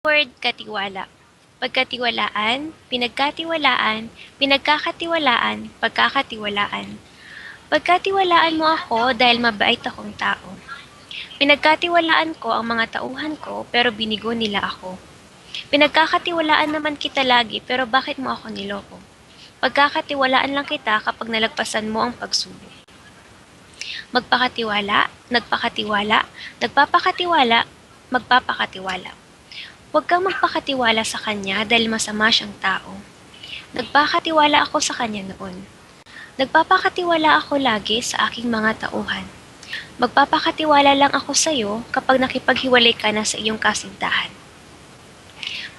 Word katiwala. Pagkatiwalaan, pinagkatiwalaan, pinagkakatiwalaan, pagkakatiwalaan. Pagkatiwalaan mo ako dahil mabait akong tao. Pinagkatiwalaan ko ang mga tauhan ko pero binigo nila ako. Pinagkakatiwalaan naman kita lagi pero bakit mo ako niloko? Pagkakatiwalaan lang kita kapag nalagpasan mo ang pagsubok. Magpakatiwala, nagpakatiwala, nagpapakatiwala, magpapakatiwala. Huwag kang magpakatiwala sa kanya dahil masama siyang tao. Nagpakatiwala ako sa kanya noon. Nagpapakatiwala ako lagi sa aking mga tauhan. Magpapakatiwala lang ako sa iyo kapag nakipaghiwalay ka na sa iyong kasintahan.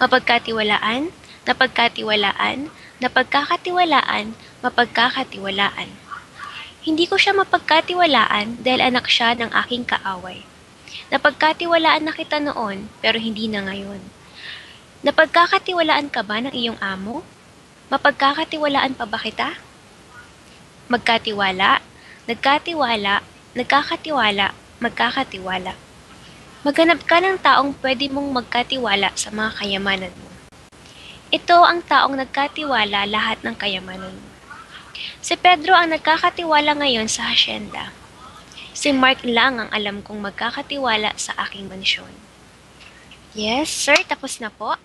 Mapagkatiwalaan, napagkatiwalaan, napagkakatiwalaan, mapagkakatiwalaan. Hindi ko siya mapagkatiwalaan dahil anak siya ng aking kaaway. Napagkatiwalaan na kita noon pero hindi na ngayon. Napagkakatiwalaan ka ba ng iyong amo? Mapagkakatiwalaan pa ba kita? Magkatiwala, nagkatiwala, nagkakatiwala, magkakatiwala. Maghanap ka ng taong pwede mong magkatiwala sa mga kayamanan mo. Ito ang taong nagkatiwala lahat ng kayamanan mo. Si Pedro ang nagkakatiwala ngayon sa hasyenda. Si Mark lang ang alam kong magkakatiwala sa aking mansyon. Yes, sir, tapos na po.